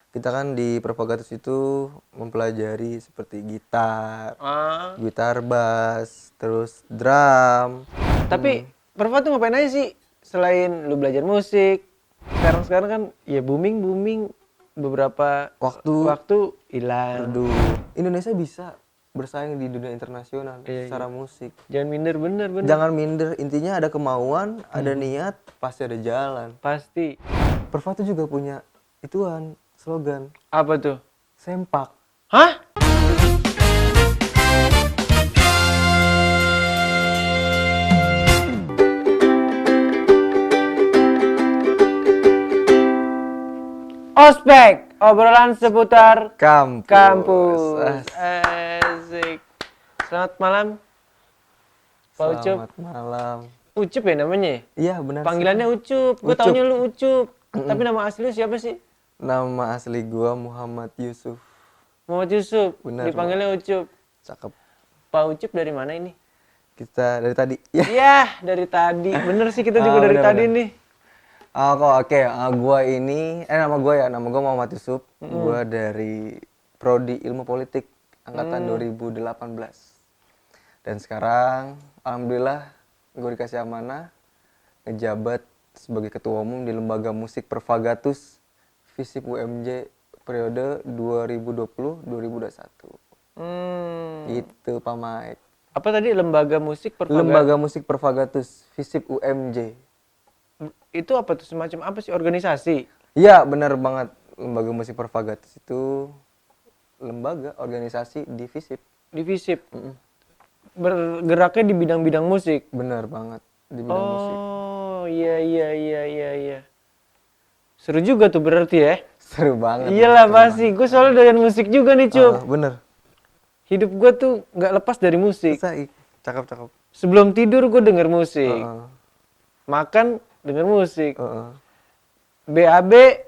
Kita kan di Propagatus itu mempelajari seperti gitar, Ah, gitar bass, terus drum. tapi Perva tuh ngapain aja sih selain lu belajar musik? Sekarang kan ya booming beberapa Waktu waktu hilang. Aduh, Indonesia bisa bersaing di dunia internasional Iya, secara musik. Jangan minder bener. Jangan minder, intinya ada kemauan, ada niat, pasti ada jalan. Pasti. Perva tuh juga punya ituan, slogan, Apa tuh? sempak. Hah? Ospek, obrolan seputar kampus. Asik. Selamat malam, Pak Ucup. Selamat malam. Ucup ya namanya? Iya benar. Panggilannya Ucup. Gue Ucup. taunya lu Ucup. Tapi nama asli lu siapa sih? Nama asli gua Muhammad Yusuf. Muhammad Yusuf. Benar, Dipanggilnya Ucup. Cakep. Pak Ucup dari mana ini? Kita dari tadi. Ya. Yah, dari tadi. Bener sih kita juga dari bener, tadi bener. nih. Oke. Gua ini, nama gua Muhammad Yusuf. Gua dari Prodi Ilmu Politik angkatan 2018. Dan sekarang, alhamdulillah, gue dikasih amanah ngejabat sebagai ketua umum di Lembaga Musik Propagatus FISIP UMJ periode 2020-2021. Gitu, Pak Mike. Apa tadi lembaga musik Lembaga Musik Propagatus FISIP UMJ. Itu apa tuh, semacam apa sih, organisasi? Iya, benar banget. Lembaga Musik Propagatus itu lembaga organisasi di FISIP. Divisip. Bergeraknya di bidang-bidang musik. Benar banget di bidang musik. Oh, iya. Seru juga tuh berarti ya. Seru banget. Iyalah pasti. Gue soalnya doyan musik juga nih, Cup. Bener. Hidup gue tuh nggak lepas dari musik. Cakep. Sebelum tidur gue denger musik. Heeh. Makan denger musik. Heeh. BAB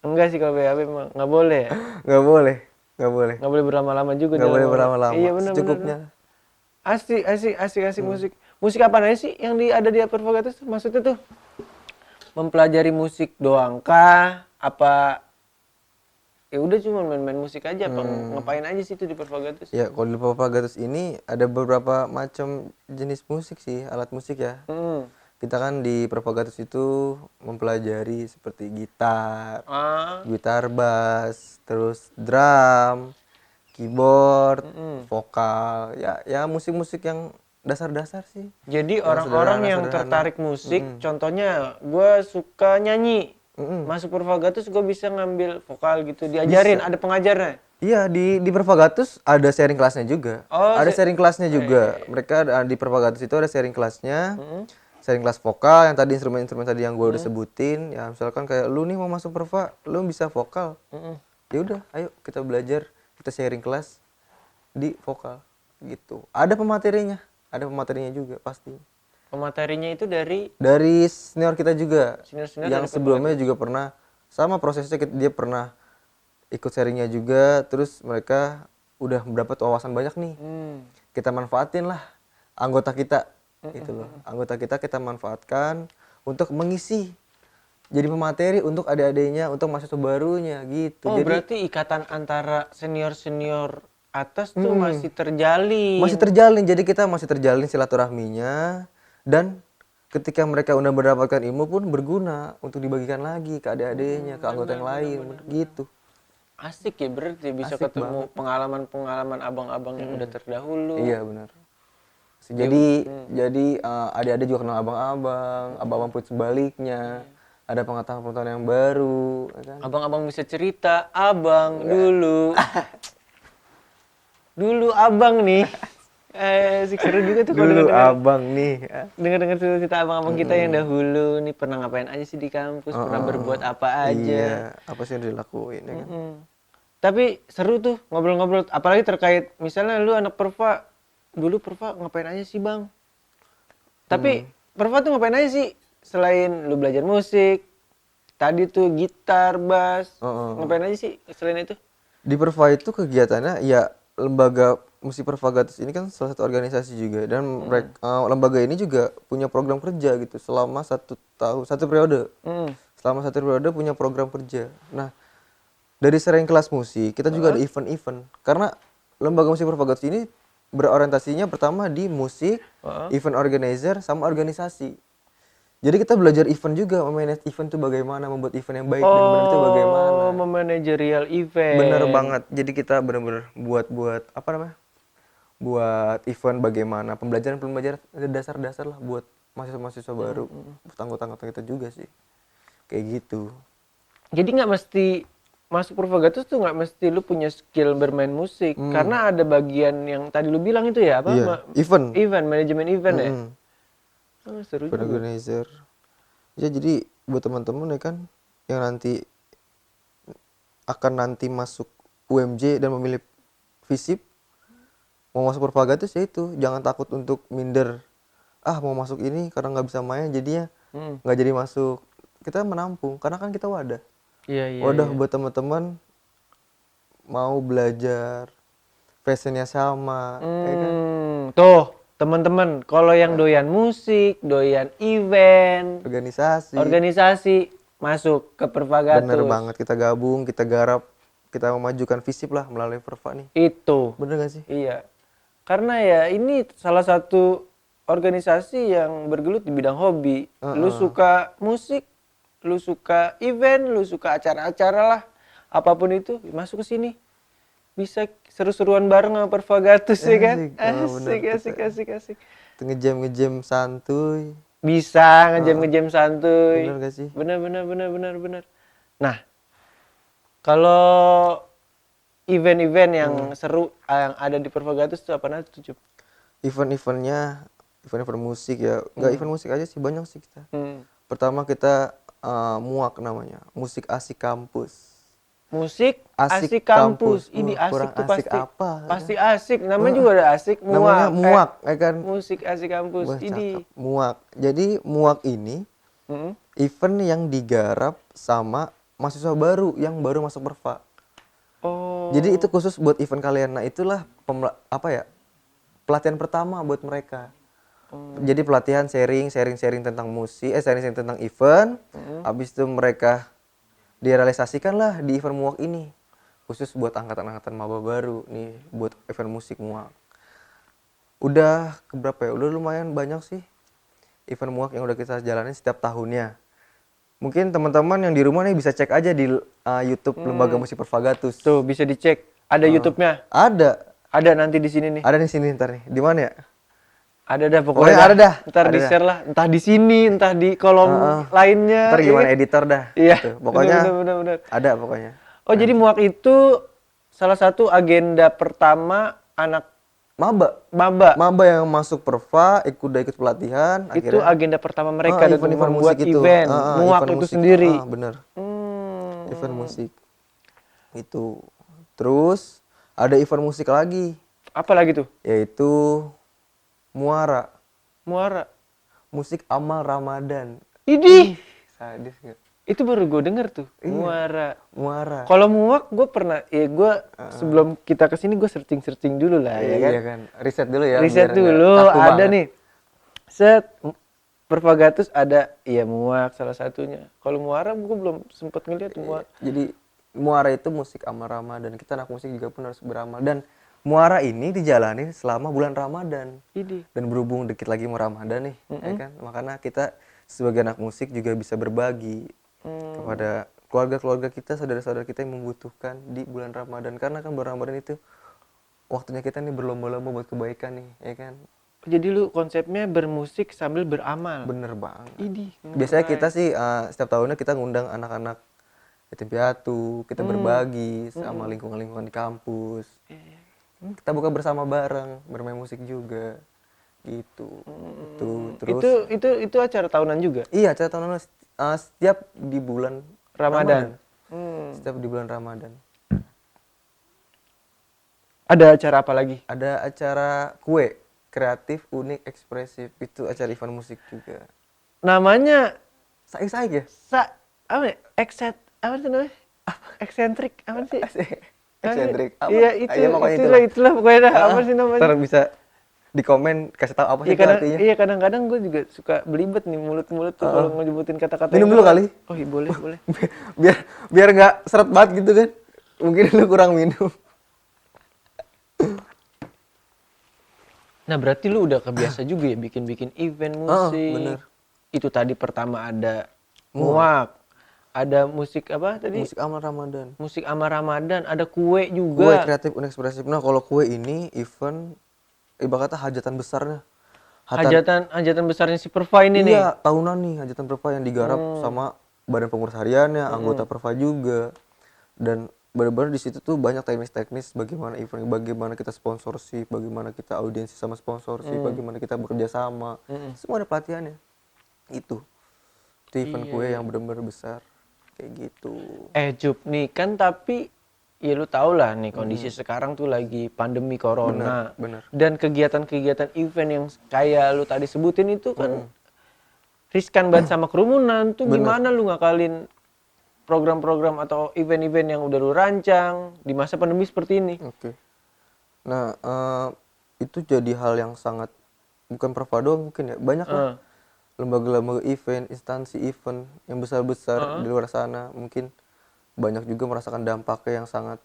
enggak sih, kalau BAB mah nggak boleh ya. Nggak boleh. Nggak boleh berlama-lama juga. Nggak dalam boleh ngomong. berlama-lama. Iya benar. Secukupnya. Asik musik. Musik apa aja sih yang ada di Propagatus? Maksudnya tuh mempelajari musik doang kah? Apa ya udah cuma main-main musik aja? Apa ngapain aja sih itu di Propagatus? Ya, kalau di Propagatus ini ada beberapa macam jenis musik sih, alat musik ya. Kita kan di Propagatus itu mempelajari seperti gitar, gitar bass, terus drum, keyboard, vokal, ya musik-musik yang dasar-dasar sih. Jadi Yang orang-orang yang sederhana. tertarik musik, contohnya gue suka nyanyi, masuk Propagatus gue bisa ngambil vokal gitu, diajarin, ada pengajarnya. Iya, di Propagatus ada sharing kelasnya juga. Oh, Ada sharing kelasnya juga. Mereka di Propagatus itu ada sharing kelasnya. Sharing kelas vokal yang tadi instrumen-instrumen tadi yang gue udah sebutin. Ya misalkan kayak lu nih mau masuk Prova, lu bisa vokal. Ya udah, ayo kita belajar, kita sharing kelas di vokal gitu. Ada pematerinya juga pasti. Pematerinya itu dari Senior kita juga. Senior-senior Yang dari sebelumnya juga pernah sama prosesnya, dia pernah ikut sharingnya juga, terus mereka udah mendapat wawasan banyak nih. Kita manfaatin lah anggota kita gitu loh. Anggota kita manfaatkan untuk mengisi jadi pemateri untuk adik-adiknya, untuk mahasiswa barunya gitu. Oh, Jadi berarti ikatan antara senior-senior atas tuh masih terjalin. masih terjalin. Jadi kita masih terjalin silaturahminya, dan ketika mereka udah mendapatkan ilmu pun berguna untuk dibagikan lagi ke adik-adiknya, ke anggota yang lain gitu. Asik ya, berarti bisa Asik ketemu pengalaman-pengalaman abang-abang yang udah terdahulu. Iya benar. Jadi adik-adik juga kenal abang-abang pun sebaliknya. Ada pengetahuan-pengetahuan yang baru, ya kan? Abang-abang bisa cerita, abang dulu abang nih. Sih seru juga tuh kalau Dulu denger abang nih. dengar cerita abang-abang kita yang dahulu nih, pernah ngapain aja sih di kampus, pernah berbuat apa aja. Iya, apa sih yang dilakuin ya kan? Tapi seru tuh ngobrol-ngobrol, apalagi terkait misalnya lu anak Perva, dulu Perva ngapain aja sih bang? Tapi Perva tuh ngapain aja sih selain lu belajar musik, tadi tuh gitar, bass, ngapain aja sih selain itu? Di Perva itu kegiatannya ya lembaga musik Propagatus ini kan salah satu organisasi juga, dan lembaga ini juga punya program kerja gitu selama 1 tahun, 1 periode. selama satu periode punya program kerja. Nah, dari sering kelas musik, kita juga ada event-event. Karena lembaga musik propagatus ini berorientasinya pertama di musik, event organizer, sama organisasi. Jadi kita belajar event juga, memanage event itu bagaimana, membuat event yang baik dan benar itu bagaimana. Oh, memanajerial event. Bener banget. Jadi kita bener-bener buat apa namanya? Buat event bagaimana, pembelajaran dasar-dasar lah buat mahasiswa-mahasiswa baru, buat anggota-anggota kita juga sih. Kayak gitu. Jadi nggak mesti masuk propagatus tuh nggak mesti lu punya skill bermain musik, karena ada bagian yang tadi lu bilang itu ya apa? Iya, event. Manajemen event ya. Oh, seru Event juga. organizer. Ya jadi buat teman-teman ya kan yang nanti masuk UMJ dan memilih FISIP mau masuk propagatus ya itu jangan takut untuk minder. Mau masuk ini karena nggak bisa main jadinya nggak jadi masuk. Kita menampung karena kan kita wadah. Iya. Wadah buat teman-teman mau belajar, passionnya sama, ya kan? Tuh, teman-teman, kalau yang doyan musik, doyan event, organisasi, masuk ke propagatus. Bener banget, kita gabung, kita garap, kita memajukan FISIP lah melalui Perva nih. Itu. Bener gak sih? Iya. Karena ya ini salah satu organisasi yang bergelut di bidang hobi. Lu suka musik, lu suka event, lu suka acara-acara lah, apapun itu, masuk ke sini. Bisa seru-seruan bareng sama Propagatus ya kan? Asik. Ngejam santuy. Bisa ngejam santuy. Bener gak sih? Bener. Nah, kalau event-event yang seru yang ada di Propagatus itu apa nanti tuh, Cup? Event-event musik ya. Nggak event musik aja sih, banyak sih kita. Pertama kita MUAK namanya, Musik Asik Kampus. Musik asik kampus. Ini asik tuh asik pasti. apa? Pasti asik. Namanya juga ada asik. Namanya MUAK, ya kan? Musik asik kampus. Wah, Ini. cakep. MUAK. Jadi MUAK ini event yang digarap sama mahasiswa baru yang baru masuk Perva. Oh. Jadi itu khusus buat event kalian. Nah, itulah pelatihan pertama buat mereka. Jadi pelatihan sharing tentang musik, sharing tentang event. Habis itu mereka direalisasikan lah di event MUAK ini. Khusus buat angkatan-angkatan maba baru nih, buat event musik MUAK. Udah keberapa ya? Udah lumayan banyak sih event MUAK yang udah kita jalanin setiap tahunnya. Mungkin teman-teman yang di rumah nih bisa cek aja di YouTube Lembaga Musik Propagatus. Tuh bisa dicek. Ada YouTube-nya? Ada. Ada nanti di sini nih. Ada di sini ntar nih. Di mana ya? Ada dah pokoknya. Ada dah. Ntar di share lah. Entah di sini, entah di kolom lainnya. Ntar gimana editor dah. Iya. Gitu. Pokoknya Bener. ada pokoknya. Oh jadi MUAK itu salah satu agenda pertama anak Maba yang masuk Perva, ikut pelatihan. Itu agenda pertama mereka dan event membuat musik event. MUAK event itu musik. sendiri. Bener. Event musik. Itu. Terus ada event musik lagi. Apa lagi tuh? Yaitu Muara. Musik amal Ramadan. Idih. Sadis gak? Itu baru gue denger tuh. Iya. Muara. Kalau MUAK gue pernah, sebelum kita kesini gue searching dulu lah ya kan. Iya kan. Riset dulu ya. Riset dulu. Ada nih. Propagatus ada, MUAK salah satunya. Kalau Muara gue belum sempat ngeliat MUAK. Jadi Muara itu musik amal Ramadan. Kita anak musik juga pun harus beramal. Dan Muara ini dijalani selama bulan Ramadan. Dan berhubung dikit lagi mau Ramadan nih, ya kan? Makanya kita sebagai anak musik juga bisa berbagi kepada keluarga-keluarga kita, saudara-saudara kita yang membutuhkan di bulan Ramadan. Karena kan bulan Ramadan itu waktunya kita nih berlomba-lomba buat kebaikan nih, ya kan? Jadi lu konsepnya bermusik sambil beramal. Bener banget. Biasanya kita sih setiap tahunnya kita ngundang anak-anak yatim piatu, kita berbagi sama lingkungan-lingkungan di kampus. Kita buka bersama bareng, bermain musik juga. Gitu. Terus itu acara tahunan juga? Iya, acara tahunan setiap di bulan Ramadan. Setiap di bulan Ramadan. Ada acara apa lagi? Ada acara kue, kreatif, unik, ekspresif. Itu acara event musik juga. Namanya Saik-saik ya? Apa ya? Apa sih namanya? Eksentrik, apa sih? Eksentrik. Iya, itulah pokoknya dah. Apa sih namanya? Ntar bisa di komen kasih tahu apa sih Iya itu artinya. iya kadang-kadang gue juga suka belibet nih mulut-mulut tuh kalau ngesebutin kata-kata Minum yang dulu keras. kali. Oh iya boleh boleh. biar biar nggak seret banget gitu kan. Mungkin lu kurang minum. Nah berarti lu udah kebiasa juga ya bikin-bikin event musik. Bener. Itu tadi pertama ada Muak. muak, ada musik apa tadi? Musik amal Ramadan. Musik Amar Ramadan, ada kue Kue juga. kreatif unekspresif. Nah kalau kue ini event ibaratnya hajatan besarnya. Hajatan besarnya si Perva ini nih. Iya, tahunan nih hajatan Perva yang digarap sama badan pengurus hariannya, anggota Perva juga. Dan benar-benar di situ tuh banyak teknis-teknis bagaimana event, bagaimana kita sponsorship, bagaimana kita audiensi sama sponsorship, bagaimana kita bekerja sama. Semua ada pelatihannya. Itu event kue yang benar-benar besar kayak gitu. Jup nih kan tapi ya lu tau lah nih kondisi sekarang tuh lagi pandemi corona. Bener. Dan kegiatan-kegiatan event yang kayak lu tadi sebutin itu kan riskan banget sama kerumunan tuh gimana lu ngakalin program-program atau event-event yang udah lu rancang di masa pandemi seperti ini? Oke. Nah, itu jadi hal yang sangat bukan Perva doang mungkin ya. Banyak lah lembaga-lembaga event, instansi event yang besar-besar di luar sana mungkin banyak juga merasakan dampaknya yang sangat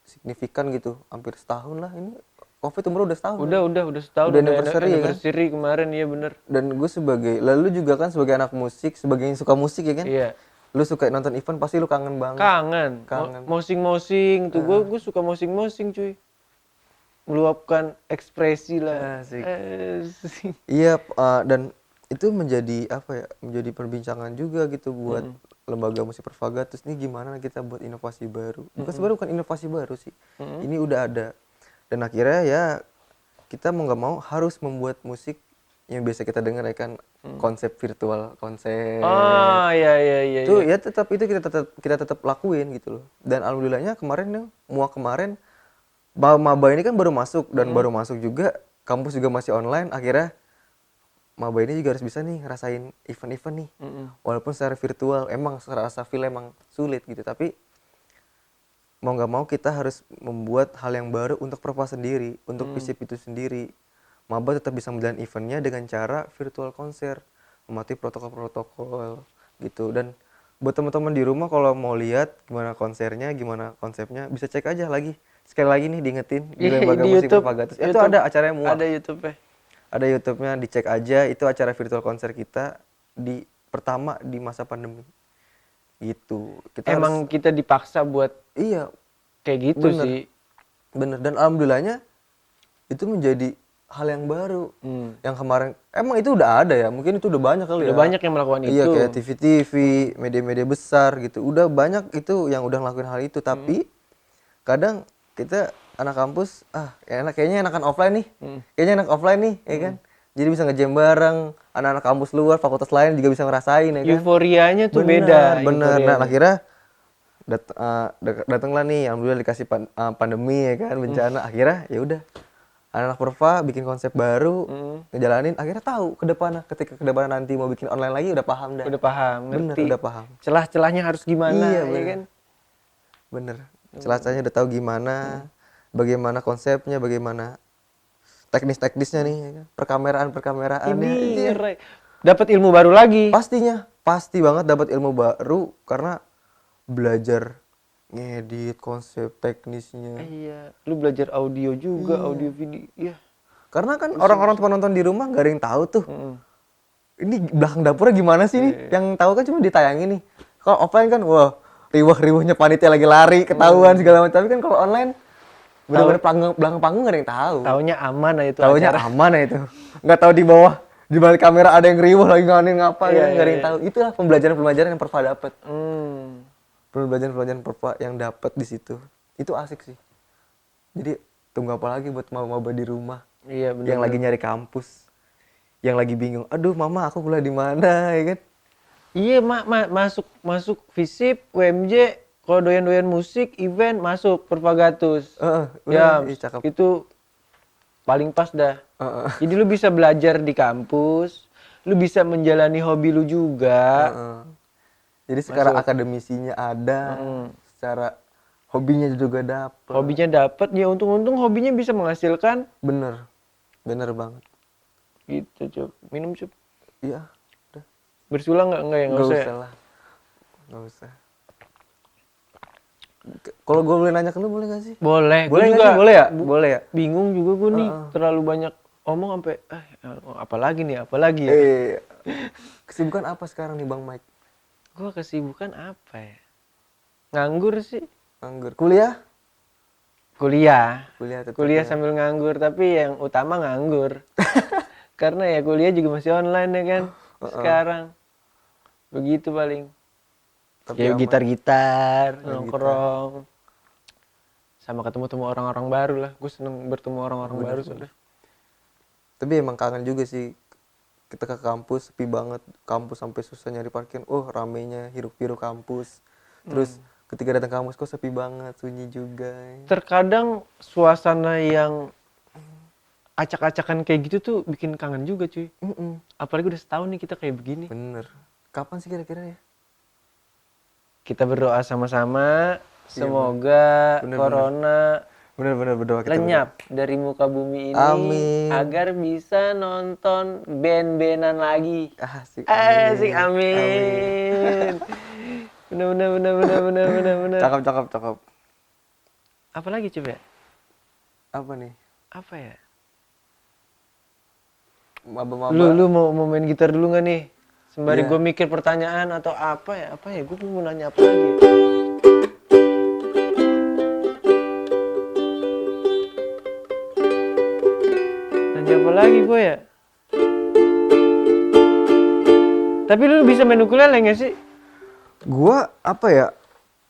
signifikan gitu. Hampir setahun lah ini. Covid umur udah setahun. Udah setahun Udah anniversary, ya kan? anniversary kemarin iya bener. Dan gue sebagai, lalu juga kan sebagai anak musik, sebagai yang suka musik ya kan? Iya. Lu suka nonton event pasti lu kangen banget. Kangen. Mosing-mosing tuh gue suka mosing-mosing cuy. Meluapkan ekspresi lah. Asik. Asik. Iya, dan itu menjadi apa ya? Menjadi perbincangan juga gitu buat lembaga musik Pervagatus nih gimana kita buat inovasi baru. Sebenarnya bukan inovasi baru sih. Ini udah ada. Dan akhirnya ya kita mau nggak mau harus membuat musik yang biasa kita dengar ya kan konsep virtual, konsep. Oh iya. Itu ya tetap itu kita tetap lakuin gitu loh. Dan alhamdulillahnya kemarin nih, kemarin maba ini kan baru masuk dan baru masuk juga kampus juga masih online, akhirnya maba ini juga harus bisa nih ngerasain event-event nih. Walaupun secara virtual emang serasa feel emang sulit gitu, tapi mau nggak mau kita harus membuat hal yang baru untuk Perva sendiri, untuk FISIP itu sendiri. Maba tetap bisa menjalani eventnya dengan cara virtual konser, mematuhi protokol-protokol gitu. Dan buat teman-teman di rumah kalau mau lihat gimana konsernya, gimana konsepnya, bisa cek aja lagi. Sekali lagi nih diingetin di lembaga musik Pervagatus. Itu ada acaranya muak. Ada YouTube-nya. Ada YouTube-nya, dicek aja. Itu acara virtual konser kita di pertama di masa pandemi. Gitu. Emang kita dipaksa buat iya, kayak gitu sih. bener. Dan alhamdulillahnya itu menjadi hal yang baru. Yang kemarin emang itu udah ada ya, mungkin itu udah banyak kali ya. Udah banyak yang melakukan Iya, itu. kayak TV, media-media besar gitu. Udah banyak itu yang udah ngelakuin hal itu, tapi kadang kita anak kampus kayaknya enakan offline nih. Kayaknya enak offline nih, ya kan? Jadi bisa nge-jam bareng, anak-anak kampus luar, fakultas lain juga bisa ngerasain ya kan. Euforianya tuh Bener. beda. Nah, akhirnya datanglah nih, alhamdulillah dikasih pandemi ya kan, bencana. Akhirnya ya udah, anak-anak Perva bikin konsep baru, ngejalanin. Akhirnya tahu ketika ke depan nanti mau bikin online lagi udah paham dah. Udah paham, ngerti. Bener, udah paham. Celah-celahnya harus gimana, Iya, ya bener. kan? Bener. Celah-celahnya udah tahu gimana, bagaimana konsepnya, bagaimana teknis-teknisnya nih, ya kan? Perkameraannya. Ini dapat ilmu baru lagi. Pastinya, pasti banget dapat ilmu baru karena belajar ngedit konsep teknisnya. Iya, lu belajar audio juga, audio video. Iya. Karena kan orang-orang penonton di rumah gak ada yang tahu tuh. Ini belakang dapurnya gimana sih nih? Yang tahu kan cuma ditayangin nih. Kalau offline kan wah, riuh-riuhnya panitia lagi lari, ketahuan segala macam. Tapi kan kalau online benar-benar belakang panggung gak ada yang tahu. Taunya aman lah itu Taunya acara. aman ya itu. Nggak tahu di bawah di balik kamera ada yang riuh lagi ngapa Iya, nggak ada yang tahu. Itulah pembelajaran yang Perva dapat. Hmm. Pembelajaran Perva yang dapat di situ. Itu asik sih. Jadi tunggu apa lagi buat maba di rumah Iya benar. yang lagi nyari kampus, yang lagi bingung. Aduh, mama aku kuliah di mana, ya kan? Iya, masuk FISIP, UMJ, kalau doyan-doyan musik, event masuk Pervagatus. Ya, cakep. itu paling pas dah. Jadi lu bisa belajar di kampus, lu bisa menjalani hobi lu juga. Jadi secara akademisinya ada, secara hobinya juga dapat. Hobinya dapat, ya untung-untung hobinya bisa menghasilkan Bener. Bener banget. Gitu, Cup. Minum, Cup. Iya, udah. Bersulang nggak ya? Nggak usah ya? lah. Nggak usah. Kalau gue boleh nanya ke lu boleh gak sih? Boleh. Boleh Gua nggak juga sih? Boleh ya? Boleh ya? bingung juga gue nih. Heeh. Terlalu banyak omong sampai apalagi nih, apalagi ya. Kesibukan apa sekarang nih Bang Mike? Gue kesibukan apa ya? Nganggur sih. Nganggur. Kuliah? Kuliah. Kuliah tetap Kuliah ya. sambil nganggur, tapi yang utama nganggur. Karena ya kuliah juga masih online ya kan. Sekarang. Begitu paling. Tapi Ya aman. gitar-gitar, Main nongkrong. Sama ketemu-temu orang-orang baru lah. Gue seneng bertemu orang-orang baru soalnya. Tapi emang kangen juga sih. Kita ke kampus sepi banget. Kampus sampai susah nyari parkir. Oh ramenya hiruk-pikuk kampus. Terus ketika datang ke kampus kok sepi banget. Sunyi juga. Terkadang suasana yang acak-acakan kayak gitu tuh bikin kangen juga cuy. Apalagi udah setahun nih kita kayak begini. Bener. Kapan sih kira-kira ya? Kita berdoa sama-sama. Semoga Bener, corona Bener berdoa kita. lenyap dari muka bumi ini. Amin. Agar bisa nonton band-bandan lagi. Asik. Asik, amin. Bener. Cakep. Apa lagi coba? Apa nih? Apa ya? Maba-maba. Lu mau main gitar dulu nggak nih? Sembari Iya. gue mikir pertanyaan atau apa ya? Gue mau nanya apa lagi? Nanya apa lagi gue ya? Tapi lu bisa main ukulele nggak sih? Gua apa ya?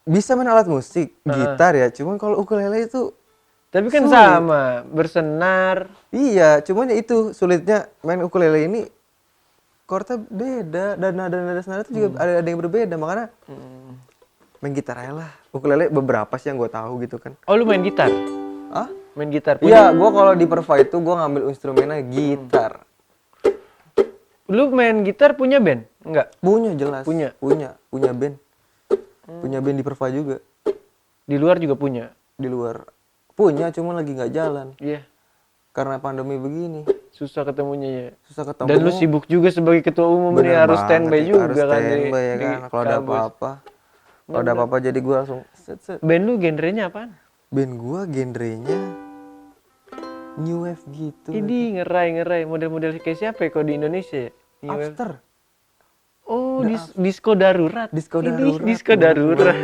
Bisa main alat musik, gitar ya. Cuman kalau ukulele itu Tapi kan sulit. sama, bersenar. Iya, cuman ya itu sulitnya main ukulele ini chordnya beda dan nada itu juga ada yang berbeda, makanya main gitar aja lah. Ukulele beberapa sih yang gue tahu gitu kan. Oh, lu main gitar? Ah? Main gitar? Iya, gue kalau di Perva itu gue ngambil instrumennya gitar. Lu main gitar punya band? Enggak? Punya jelas. Punya? Punya band. Punya band di Perva juga. Di luar juga punya? Di luar punya, cuma lagi nggak jalan Iya. karena pandemi begini. Susah ketemunya ya. Susah ketemu. Dan lu sibuk juga sebagai ketua umum nih, Bener harus banget standby ya, juga harus kan standby ya di kan. Kalau ada kampus. apa-apa. Kalau ada apa-apa jadi gue langsung set. Band lu genrenya apaan? Band gue genrenya new wave gitu. Ini ngerai model-model kayak siapa ya kalau di Indonesia ya? New wave. After. Oh, disco darurat. Disco Ini darurat. disco darurat.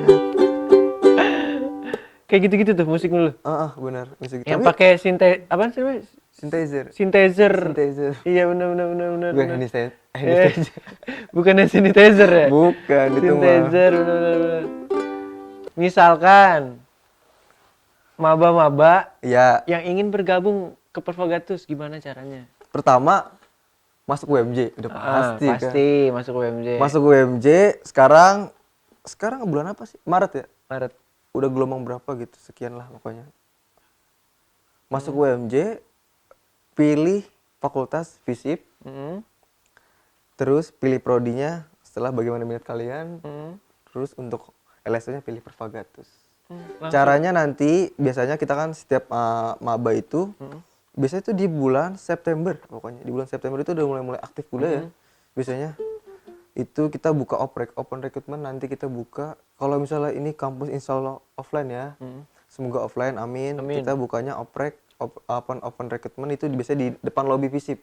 Kayak gitu-gitu tuh musik lu. Benar. Musik. Yang Tapi pakai apaan sih namanya? synthesizer. Iya benar. Bukan anesthesia. Bukan sanitizer ya? Bukan itu mah. Synthesizer, benar. Misalkan maba-maba Ya, yang ingin bergabung ke Pervagatus, gimana caranya? pertama masuk UMJ udah pasti kan. Pasti masuk UMJ. Masuk UMJ sekarang bulan apa sih? Maret ya? Maret. Udah gelombang berapa gitu, sekian lah pokoknya. Masuk UMJ, pilih fakultas FISIP, terus pilih prodinya setelah bagaimana minat kalian, terus untuk LSU-nya pilih Pervagatus. Caranya nanti biasanya kita kan setiap maba itu biasanya itu di bulan September pokoknya. Di bulan September itu udah mulai aktif kuliah ya. Biasanya itu kita buka open recruitment, nanti kita buka kalau misalnya ini kampus insya Allah offline ya. Semoga offline, amin. Kita bukanya open recruitment itu biasanya di depan lobi FISIP.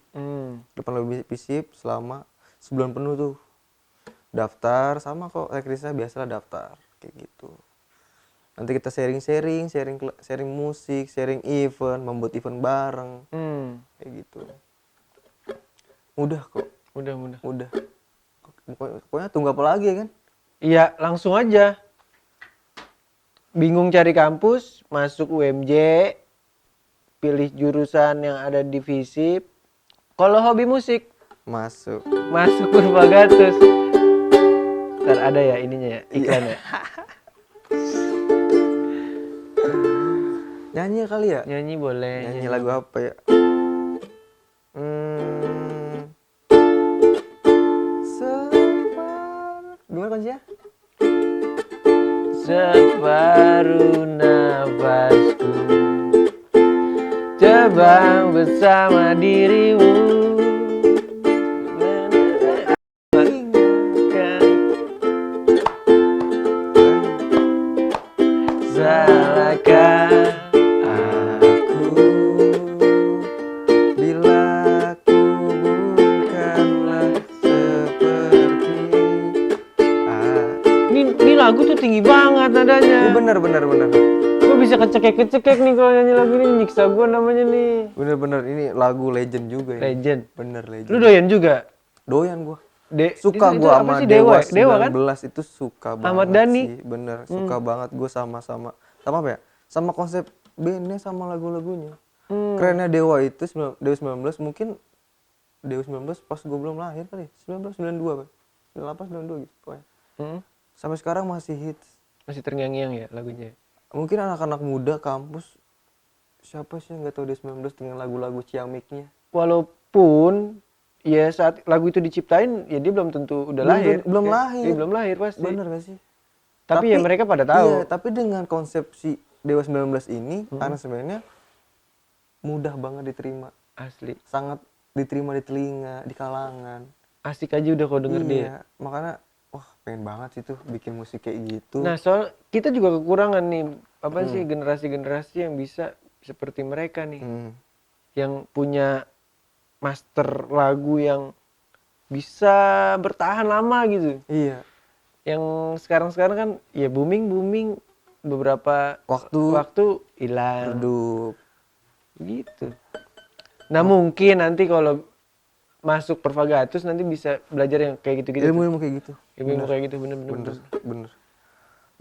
Depan lobi FISIP selama sebulan penuh tuh. Daftar sama kok rekrisnya biasalah daftar kayak gitu. Nanti kita sharing musik, sharing event, membuat event bareng. Kayak gitu. Mudah kok. Mudah. Pokoknya tunggu apa lagi ya kan? Iya, langsung aja. Bingung cari kampus, masuk UMJ, pilih jurusan yang ada di FISIP. Kalau hobi musik, masuk Pervagatus. Ntar ada ya ininya ya, iklannya. Nyanyi kali ya? Nyanyi boleh. Nyanyi lagu apa ya? Gimana kuncinya? Separuh nafasku terbang bersama dirimu. Salahkah aku bila ku bukanlah seperti Ini lagu tuh tinggi banget nadanya. bener. Gue bisa kecekek nih kalau nyanyi lagu ini, nyiksa gue namanya nih. Bener ini lagu legend juga ini. Legend. Bener legend. Lu doyan juga? Doyan gua. itu Suka gua apa sama sih, Dewa Dewa kan? 19 itu suka Ahmad banget Dhani. sih. Bener, suka banget gua sama apa ya? Sama konsep bandnya sama lagu-lagunya. Kerennya Dewa itu Dewa 19 mungkin Dewa 19 pas gua belum lahir kali. 1992 kan. 98 92 gitu pokoknya. Sampai sekarang masih hits. Masih terngiang-ngiang ya lagunya. Mungkin anak-anak muda kampus siapa sih yang nggak tahu Dewa 19 dengan lagu-lagu ciamiknya. Walaupun ya saat lagu itu diciptain ya dia belum tentu udah lahir. Belum Ya, lahir. dia belum lahir pasti. Bener gak sih? Tapi ya mereka pada tahu. Iya, tapi dengan konsepsi Dewa 19 ini aransemennya mudah banget diterima. Asli. Sangat diterima di telinga, di kalangan. Asik aja udah kalau denger dia. Iya, makanya wah pengen banget sih tuh bikin musik kayak gitu. Nah, soal kita juga kekurangan nih, apa sih generasi-generasi yang bisa seperti mereka nih. Yang punya master lagu yang bisa bertahan lama gitu. Iya. Yang sekarang-sekarang kan ya booming beberapa waktu hilang Redup. gitu. Nah, mungkin nanti kalau masuk Pervagatus nanti bisa belajar yang kayak gitu-gitu. Ilmu-ilmu kayak gitu. Ilmu kayak gitu bener.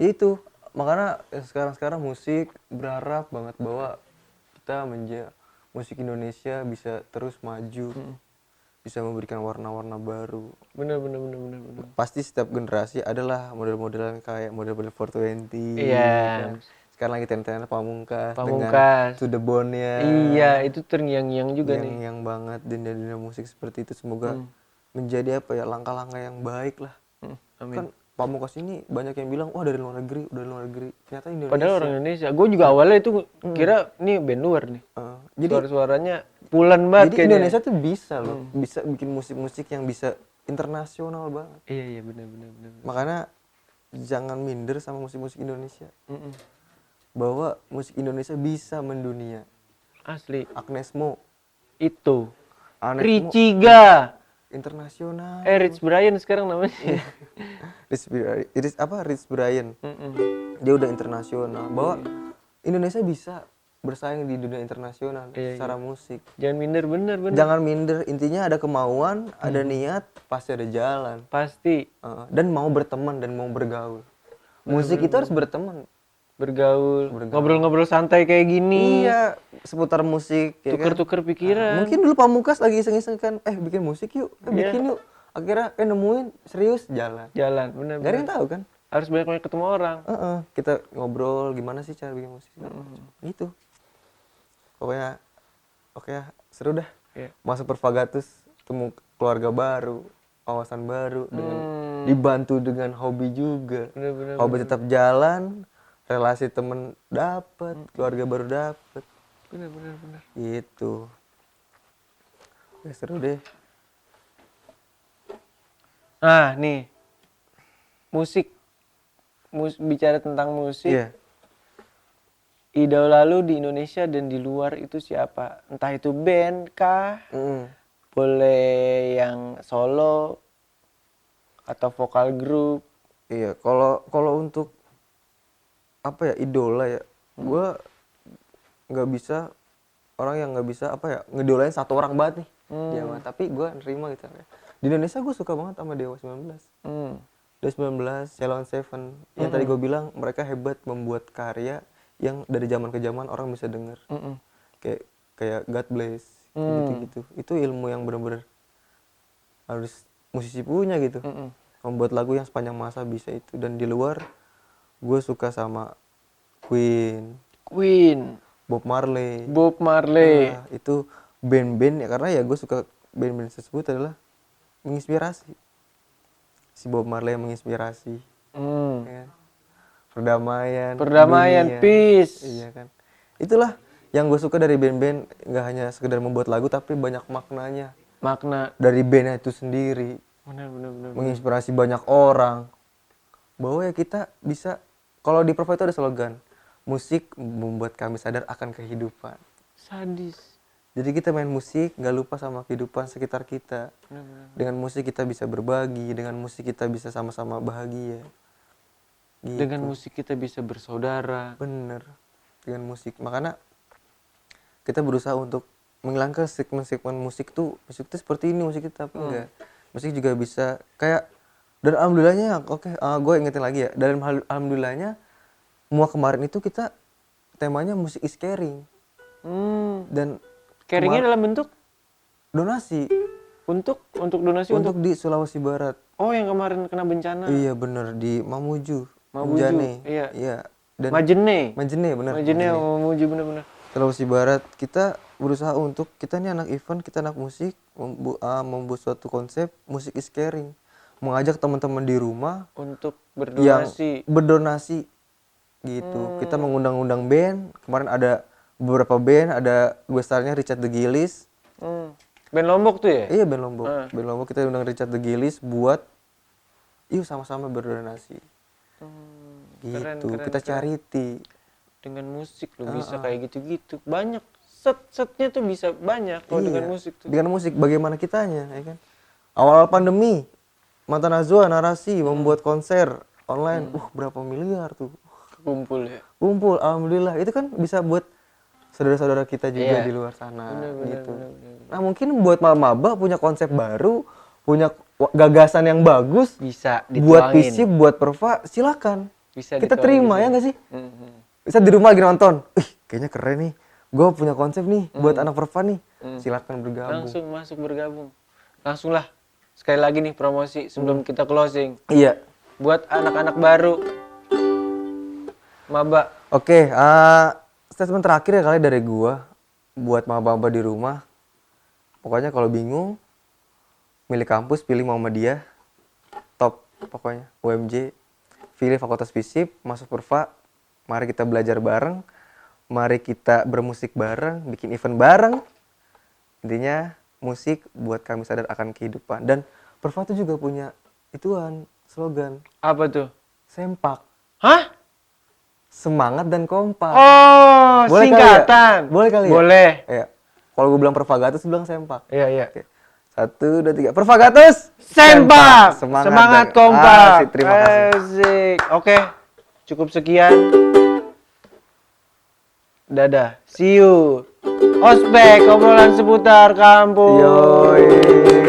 Ya itu, makanya sekarang musik berharap banget bahwa kita musik Indonesia bisa terus maju. Bisa memberikan warna-warna baru. Bener. Pasti setiap generasi adalah model-modelan kayak model-model 420. Iya. Kan. Sekarang lagi tren-trennya Pamungkas dengan To The Bone-nya. Iya, itu terngiang-ngiang juga nih. Yang banget dunia musik seperti itu semoga menjadi apa ya langkah-langkah yang baik lah. Amin. Kan Pamungkas ini banyak yang bilang wah dari luar negeri. Ternyata Indonesia. Padahal orang Indonesia. Gue juga awalnya itu kira nih band luar nih. Jadi Suara-suaranya pulen banget jadi kayaknya. Indonesia tuh bisa loh, bisa bikin musik-musik yang bisa internasional banget. Iya benar. Makanya jangan minder sama musik-musik Indonesia. Bahwa musik Indonesia bisa mendunia. Asli. Agnes Mo. Itu. Agnes Mo Riciga. internasional. Rich Brian sekarang namanya. Rich Brian. Dia udah internasional. Bahwa Indonesia bisa bersaing di dunia internasional secara musik. Jangan minder, bener. Jangan minder. Intinya ada kemauan, ada niat, pasti ada jalan. Pasti. Dan mau berteman dan mau bergaul. Musik itu harus berteman. Bergaul. Ngobrol-ngobrol santai kayak gini. Iya, seputar musik. Tuker-tuker pikiran. Mungkin dulu Pamungkas lagi iseng-iseng kan, bikin musik yuk, bikin yuk. Akhirnya nemuin, serius, jalan. Bener. Gak ada yang tahu kan? Harus banyak-banyak ketemu orang. Kita ngobrol gimana sih cara bikin musik. Gitu. Pokoknya, oke ya, seru dah. Masuk Pervagatus, ketemu keluarga baru, wawasan baru, dengan dibantu dengan hobi juga. Bener. Hobi tetap jalan, relasi temen dapet, keluarga baru dapet. Bener. Gitu. Ya seru deh. Nah, nih. Musik. Bicara tentang musik. Iya. Idola lu di Indonesia dan di luar itu siapa? Entah itu band kah? Boleh yang solo atau vokal grup. Iya, kalau untuk apa ya idola ya, gue nggak bisa orang yang nggak bisa apa ya ngedolain satu orang banget nih. Ya, tapi gue nerima gitu ya. Di Indonesia gue suka banget sama Dewa 19. Dewa 19, Ceylon Seven. Yang tadi gue bilang mereka hebat membuat karya yang dari zaman ke zaman orang bisa denger. Kayak God Bless, gitu-gitu. Itu ilmu yang benar-benar harus musisi punya gitu. Membuat lagu yang sepanjang masa bisa itu. Dan di luar gue suka sama Queen, Bob Marley. Nah, itu band-band ya karena ya gue suka band-band tersebut adalah menginspirasi. Si Bob Marley yang menginspirasi. Ya. Perdamaian, Perdamaian, dunia. peace. Iya kan. Itulah Yang gue suka dari band-band nggak hanya sekedar membuat lagu tapi banyak maknanya Makna. dari bandnya itu sendiri, Benar. menginspirasi banyak orang. Bahwa ya kita bisa, kalau di Perva itu ada slogan, musik membuat kami sadar akan kehidupan. Sadis. Jadi kita main musik nggak lupa sama kehidupan sekitar kita. Benar. Dengan musik kita bisa berbagi, dengan musik kita bisa sama-sama bahagia. Gitu. Dengan musik kita bisa bersaudara. Bener, dengan musik. Makanya kita berusaha untuk menghilangkan segmen-segmen musik tuh seperti ini musik kita, tapi enggak. Musik juga bisa kayak, dan alhamdulillahnya gue ingetin lagi ya, dan alhamdulillahnya kemarin itu kita temanya musik is caring, dan Caringnya dalam bentuk donasi untuk donasi untuk. untuk di Sulawesi Barat. Oh, yang kemarin kena bencana. Iya bener, di Mamuju, Mamuju, Njane. iya. Dan Majene. Majene bener. Majene sama Mamuju bener-bener. Sulawesi Barat, kita berusaha untuk, kita ini anak event, kita anak musik, membuat suatu konsep musik is caring, mengajak teman-teman di rumah Untuk yang berdonasi. berdonasi gitu. Kita mengundang-undang band, kemarin ada beberapa band, ada gue starnya Richard The Gillies. Band Lombok tuh ya? Iya band Lombok, band Lombok kita undang Richard The Gillies buat yuk sama-sama berdonasi gitu. Keren, Kita charity. Dengan musik lo bisa kayak gitu-gitu. Banyak setnya tuh bisa banyak kalau Iya, dengan musik tuh. dengan musik bagaimana kitanya, ya kan? Awal pandemi, Mata Najwa Narasi membuat konser online, berapa miliar tuh Kumpul ya. kumpul, alhamdulillah. Itu kan bisa buat saudara-saudara kita juga Iya. di luar sana, gitu. bener. Nah mungkin buat maba punya konsep baru, punya gagasan yang bagus, Bisa buat dituangin. Visip, buat Perva, silakan. Bisa Kita dituangin terima di ya sini. nggak sih? Mhm. Bisa di rumah lagi nonton, kayaknya keren nih. Gue punya konsep nih buat anak Perva nih, silakan bergabung. Langsung masuk bergabung. Langsung lah. Sekali lagi nih promosi sebelum kita closing. Iya. Buat anak-anak baru. Maba. Oke, statement terakhir ya kali dari gua buat maba-maba di rumah. Pokoknya kalau bingung, milih kampus, pilih Muhammadiyah. Top pokoknya, UMJ. Pilih Fakultas Fisip, masuk Perva. Mari kita belajar bareng. Mari kita bermusik bareng, bikin event bareng. Intinya musik buat kami sadar akan kehidupan. Dan Perva tuh juga punya ituan, slogan. Apa tuh? Sempak. Hah? Semangat dan kompak. Oh, Boleh kali ya? singkatan. Boleh kali ya? Boleh. Iya. Kalau gue bilang Pervagatus, bilang sempak. Iya. Oke. 1, 2, 3. Pervagatus. Sempak. Semangat, Semangat dan- kompak. Asik, terima kasih. Asik. Oke. Cukup sekian. Dadah. See you. Ospek, obrolan seputar kampus. Yoi.